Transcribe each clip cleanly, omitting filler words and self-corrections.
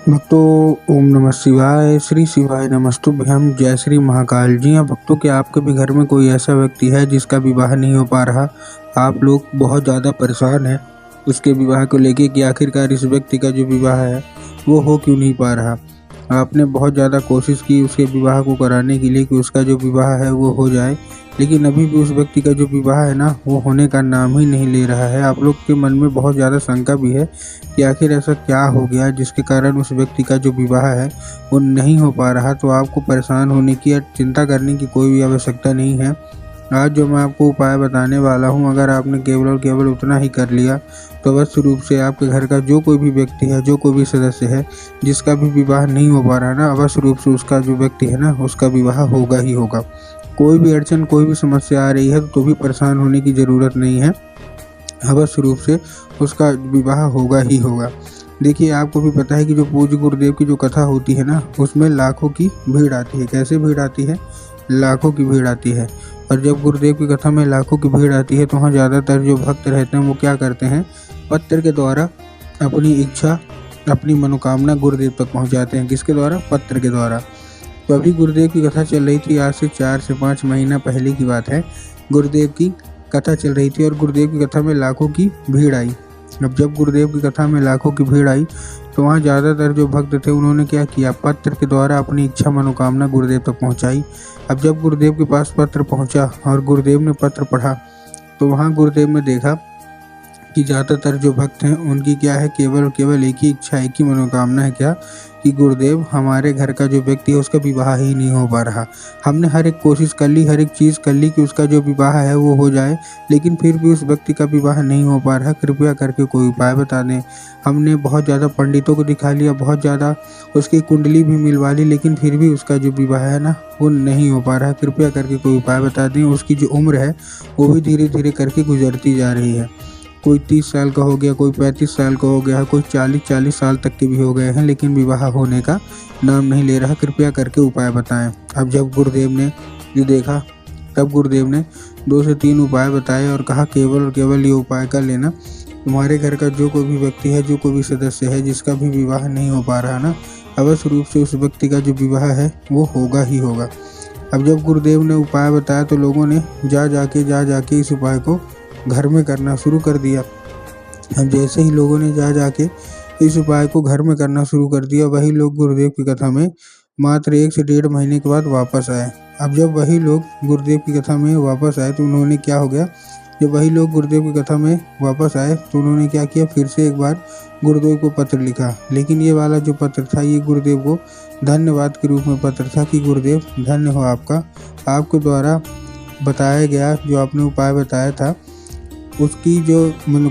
भक्तों, ओम नमः शिवाय। श्री शिवाय नमस्तुभ्यम। जय श्री महाकाल। जी हाँ भक्तों, क्या आपके भी घर में कोई ऐसा व्यक्ति है जिसका विवाह नहीं हो पा रहा? आप लोग बहुत ज़्यादा परेशान हैं उसके विवाह को लेके कि आखिरकार इस व्यक्ति का जो विवाह है वो हो क्यों नहीं पा रहा। आपने बहुत ज़्यादा कोशिश की उसके विवाह को कराने के लिए कि उसका जो विवाह है वो हो जाए, लेकिन अभी भी उस व्यक्ति का जो विवाह है ना वो होने का नाम ही नहीं ले रहा है। आप लोग के मन में बहुत ज़्यादा शंका भी है कि आखिर ऐसा क्या हो गया जिसके कारण उस व्यक्ति का जो विवाह है वो नहीं हो पा रहा। तो आपको परेशान होने की या चिंता करने की कोई भी आवश्यकता नहीं है। आज जो मैं आपको उपाय बताने वाला हूँ, अगर आपने केवल और केवल उतना ही कर लिया तो अवश्य रूप से आपके घर का जो कोई भी व्यक्ति है, जो कोई भी सदस्य है जिसका भी विवाह नहीं हो पा रहा ना, अवश्य रूप से उसका जो व्यक्ति है ना उसका विवाह होगा ही होगा। कोई भी अड़चन, कोई भी समस्या आ रही है तो भी परेशान होने की ज़रूरत नहीं है। अवश्य रूप से उसका विवाह होगा ही होगा। देखिए, आपको भी पता है कि जो पूज्य गुरुदेव की जो कथा होती है ना उसमें लाखों की भीड़ आती है। कैसे भीड़ आती है? लाखों की भीड़ आती है। और जब गुरुदेव की कथा में लाखों की भीड़ आती है तो वहाँ ज़्यादातर जो भक्त रहते हैं वो क्या करते हैं, पत्र के द्वारा अपनी इच्छा, अपनी मनोकामना गुरुदेव तक पहुँचाते हैं। किसके द्वारा? पत्र के द्वारा। तो अभी गुरुदेव की कथा चल रही थी, आज से 4 से 5 महीना पहले की बात है। गुरुदेव की कथा चल रही थी और गुरुदेव की कथा में लाखों की भीड़ आई। अब जब गुरुदेव की कथा में लाखों की भीड़ आई तो वहाँ ज़्यादातर जो भक्त थे उन्होंने क्या किया, पत्र के द्वारा अपनी इच्छा मनोकामना गुरुदेव तक पहुँचाई। अब जब गुरुदेव के पास पत्र पहुँचा और गुरुदेव ने पत्र पढ़ा तो वहाँ गुरुदेव ने देखा कि ज़्यादातर जो भक्त हैं उनकी क्या है, केवल और केवल एक ही इच्छा, एक ही मनोकामना है, क्या कि गुरुदेव हमारे घर का जो व्यक्ति है उसका विवाह ही नहीं हो पा रहा। हमने हर एक कोशिश कर ली, हर एक चीज़ कर ली कि उसका जो विवाह है वो हो जाए, लेकिन फिर भी उस व्यक्ति का विवाह नहीं हो पा रहा। कृपया करके कोई उपाय बता दें। हमने बहुत ज़्यादा पंडितों को दिखा लिया, बहुत ज़्यादा उसकी कुंडली भी मिलवा ली, लेकिन फिर भी उसका जो विवाह है ना वो नहीं हो पा रहा। कृपया करके कोई उपाय बता दें। उसकी जो उम्र है वो भी धीरे धीरे करके गुजरती जा रही है। कोई 30 साल का हो गया, कोई 35 साल का हो गया, कोई 40 साल तक के भी हो गए हैं, लेकिन विवाह होने का नाम नहीं ले रहा। कृपया करके उपाय बताएं। अब जब गुरुदेव ने ये देखा तब गुरुदेव ने 2 से 3 उपाय बताए और कहा केवल और केवल ये उपाय कर लेना। तुम्हारे घर का जो कोई भी व्यक्ति है, जो कोई भी सदस्य है जिसका भी विवाह नहीं हो पा रहा ना, अवश्य रूप से उस व्यक्ति का जो विवाह है वो होगा ही होगा। अब जब गुरुदेव ने उपाय बताया तो लोगों ने जा जाके इस उपाय को घर में करना शुरू कर दिया। अब जैसे ही लोगों ने जाके इस उपाय को घर में करना शुरू कर दिया, वही लोग गुरुदेव की कथा में मात्र 1 से 1.5 महीने के बाद वापस आए। अब जब वही लोग गुरुदेव की कथा में वापस आए तो उन्होंने क्या हो गया, जब वही लोग गुरुदेव की कथा में वापस आए तो उन्होंने क्या किया, फिर से एक बार गुरुदेव को पत्र लिखा। लेकिन ये वाला जो पत्र था ये गुरुदेव को धन्यवाद के रूप में पत्र था कि गुरुदेव धन्य हो आपका, आपके द्वारा बताया गया जो आपने उपाय बताया था उसकी जो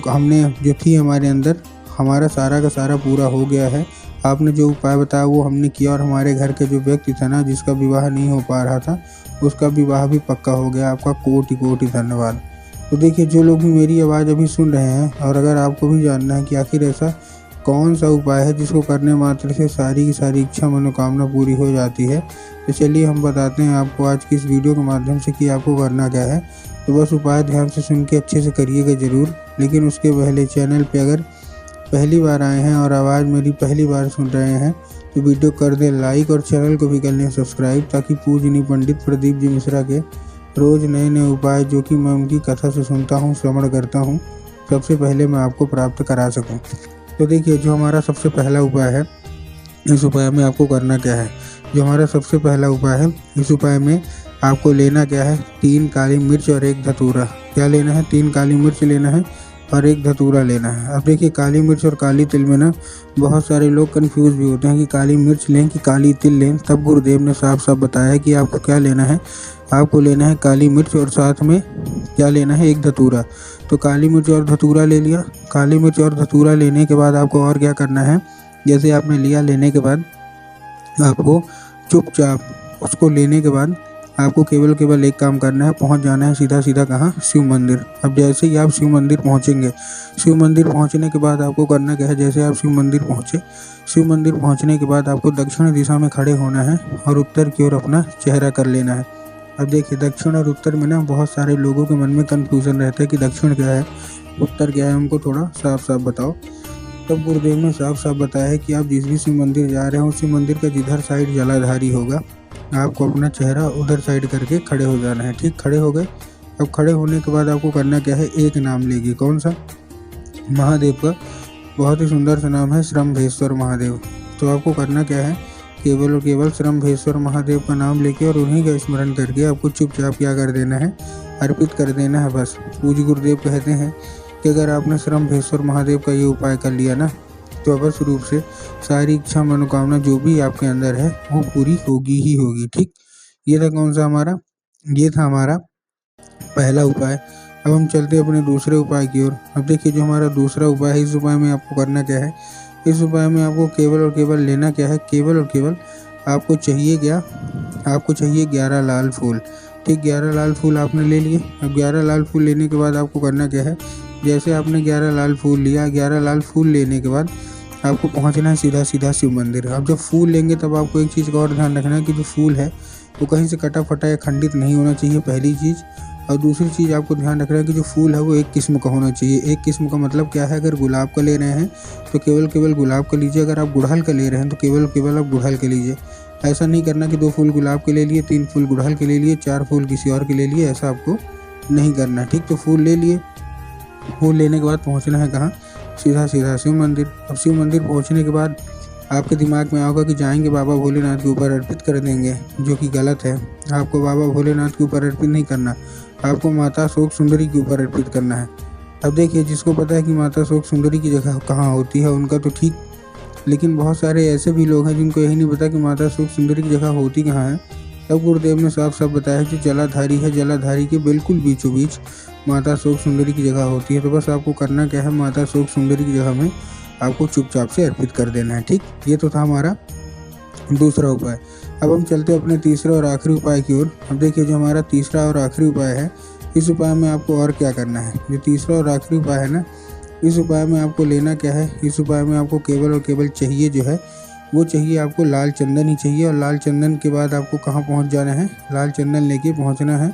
हमने जो थी हमारे अंदर, हमारा सारा का सारा पूरा हो गया है। आपने जो उपाय बताया वो हमने किया और हमारे घर के जो व्यक्ति था ना जिसका विवाह नहीं हो पा रहा था उसका विवाह भी पक्का हो गया। आपका कोटि कोटि धन्यवाद। तो देखिए, जो लोग भी मेरी आवाज़ अभी सुन रहे हैं और अगर आपको भी जानना है कि आखिर ऐसा कौन सा उपाय है जिसको करने मात्र से सारी की सारी इच्छा मनोकामना पूरी हो जाती है, तो चलिए हम बताते हैं आपको आज की इस वीडियो के माध्यम से कि आपको करना क्या है। तो बस उपाय ध्यान से सुन के अच्छे से करिएगा ज़रूर। लेकिन उसके पहले चैनल पे अगर पहली बार आए हैं और आवाज़ मेरी पहली बार सुन रहे हैं तो वीडियो कर दें लाइक और चैनल को भी कर लें सब्सक्राइब, ताकि पूजनीय पंडित प्रदीप जी मिश्रा के रोज़ नए नए उपाय जो कि मैं उनकी कथा से सुनता हूँ, श्रवण करता हूँ, सबसे पहले मैं आपको प्राप्त करा सकूँ। तो देखिए, जो हमारा सबसे पहला उपाय है, इस उपाय में आपको करना क्या है। जो हमारा सबसे पहला उपाय है, इस उपाय में आपको लेना क्या है, 3 काली मिर्च और 1 धतूरा। क्या लेना है? 3 काली मिर्च लेना है और 1 धतूरा लेना है। अब देखिए, काली मिर्च और काली तिल में ना बहुत सारे लोग कंफ्यूज भी होते हैं कि काली मिर्च लें कि काली तिल लें। तब गुरुदेव ने साफ साफ बताया है कि आपको क्या लेना है, आपको लेना है काली मिर्च और साथ में क्या लेना है, 1 धतूरा। तो काली मिर्च और धतूरा ले लिया। काली मिर्च और धतूरा लेने के बाद आपको और क्या करना है, जैसे आपने लिया, लेने के बाद आपको चुपचाप उसको लेने के बाद आपको केवल एक काम करना है, पहुंच जाना है सीधा सीधा कहाँ, शिव मंदिर। अब जैसे ही आप शिव मंदिर पहुंचेंगे, शिव मंदिर पहुंचने के बाद आपको करना क्या है, जैसे आप शिव मंदिर पहुंचे, शिव मंदिर पहुंचने के बाद आपको दक्षिण दिशा में खड़े होना है और उत्तर की ओर अपना चेहरा कर लेना है। अब देखिए, दक्षिण और उत्तर में ना बहुत सारे लोगों के मन में कन्फ्यूज़न रहता है कि दक्षिण क्या है, उत्तर क्या है, हमको थोड़ा साफ साफ बताओ। तब गुरुदेव ने साफ साफ बताया है कि आप जिस भी शिव मंदिर जा रहे हो उसी मंदिर का जिधर साइड जलाधारी होगा आपको अपना चेहरा उधर साइड करके खड़े हो जाना है। ठीक, खड़े हो गए। अब खड़े होने के बाद आपको करना क्या है, एक नाम लेगी। कौन सा? महादेव का बहुत ही सुंदर सा नाम है श्रम्भेश्वर महादेव। तो आपको करना क्या है, केवल और केवल श्रम्भेश्वर महादेव का नाम लेके और उन्हीं का स्मरण करके आपको चुपचाप क्या कर देना है, अर्पित कर देना है बस। पूज्य गुरुदेव कहते हैं कि अगर आपने श्रम्भेश्वर महादेव का ये उपाय कर लिया ना तो अवश्य रूप से सारी इच्छा मनोकामना जो भी आपके अंदर है वो पूरी होगी ही होगी। ठीक, ये था कौन सा हमारा, ये था हमारा पहला उपाय। अब हम चलते हैं अपने दूसरे उपाय की ओर। अब देखिए जो हमारा दूसरा उपाय है, इस उपाय में आपको करना क्या है, इस उपाय में आपको केवल और केवल लेना क्या है, केवल और केवल आपको चाहिए क्या, आपको चाहिए 11 लाल फूल। ठीक, 11 लाल फूल आपने ले लिए। अब 11 लाल फूल लेने के बाद आपको करना क्या है, जैसे आपने 11 लाल फूल लिया, 11 लाल फूल लेने के बाद आपको पहुंचना है सीधा सीधा शिव मंदिर। अब जब फूल लेंगे तब आपको एक चीज़ का और ध्यान रखना है कि जो फूल है वो कहीं से कटा फटा या खंडित नहीं होना चाहिए, पहली चीज़। और दूसरी चीज़ आपको ध्यान रखना है कि जो फूल है वो एक किस्म का होना चाहिए। एक किस्म का मतलब क्या है, अगर गुलाब का ले रहे हैं तो केवल केवल गुलाब का लीजिए, अगर आप गुड़हल का ले रहे हैं तो केवल केवल आप गुड़हल के लीजिए। ऐसा नहीं करना कि 2 फूल गुलाब के ले लिए, 3 फूल गुड़हल के ले लिए, 4 फूल किसी और के ले लिए, ऐसा आपको नहीं करना। ठीक, तो फूल ले लिए। फूल लेने के बाद पहुंचना है कहाँ, सीधा सीधा शिव मंदिर। अब शिव मंदिर पहुंचने के बाद आपके दिमाग में आएगा कि जाएंगे बाबा भोलेनाथ के ऊपर अर्पित कर देंगे, जो कि गलत है। आपको बाबा भोलेनाथ के ऊपर अर्पित नहीं करना, आपको माता शोक सुंदरी के ऊपर अर्पित करना है। अब देखिए जिसको पता है कि माता शोक सुंदरी की जगह कहाँ होती है उनका तो ठीक, लेकिन बहुत सारे ऐसे भी लोग हैं जिनको यही नहीं पता कि माता शोक सुंदरी की जगह होती कहाँ है। तब गुरुदेव ने साफ साफ बताया कि जलाधारी है, जलाधारी के बिल्कुल बीचों बीच माता शोक सुंदरी की जगह होती है। तो बस आपको करना क्या है, माता शोक सुंदरी की जगह में आपको चुपचाप से अर्पित कर देना है। ठीक, ये तो था हमारा दूसरा उपाय। अब हम चलते हैं अपने तीसरे और आखिरी उपाय की ओर। अब देखिए जो हमारा तीसरा और आखिरी उपाय है, इस उपाय में आपको और क्या करना है। जो तीसरा और आखिरी उपाय है ना, इस उपाय में आपको लेना क्या है, इस उपाय में आपको केवल और केवल चाहिए जो है वो चाहिए आपको लाल चंदन ही चाहिए। और लाल चंदन के बाद आपको कहाँ पहुँच जाना है, लाल चंदन लेके पहुँचना है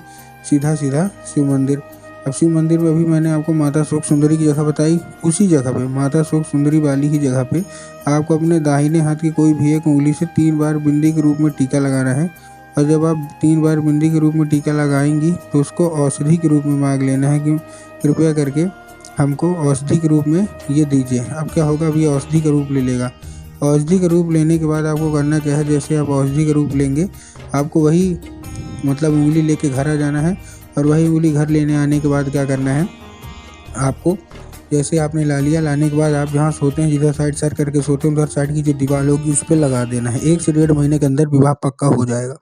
सीधा सीधा शिव मंदिर। अब शिव मंदिर में भी मैंने आपको माता शोक सुंदरी की जगह बताई, उसी जगह पे माता शोक सुंदरी वाली ही जगह पे आपको अपने दाहिने हाथ की कोई भी एक उंगली से 3 बार बिंदी के रूप में टीका लगाना है। और जब आप 3 बार बिंदी के रूप में टीका लगाएंगी तो उसको औषधि के रूप में मांग लेना है कि कृपया करके हमको औषधि के रूप में ये दीजिए। अब क्या होगा, अभी औषधि का रूप ले लेगा। औषधि का रूप लेने के बाद आपको करना क्या है, जैसे आप औषधि का रूप लेंगे आपको वही मतलब उंगली लेके घर आ जाना है। और वही उंगली घर लेने आने के बाद क्या करना है, आपको जैसे आपने ला लिया, लाने के बाद आप जहाँ सोते हैं, जिधर साइड सर करके सोते हैं उधर साइड की जो दीवार होगी उस पर लगा देना है। 1 से 1.5 महीने के अंदर विवाह पक्का हो जाएगा।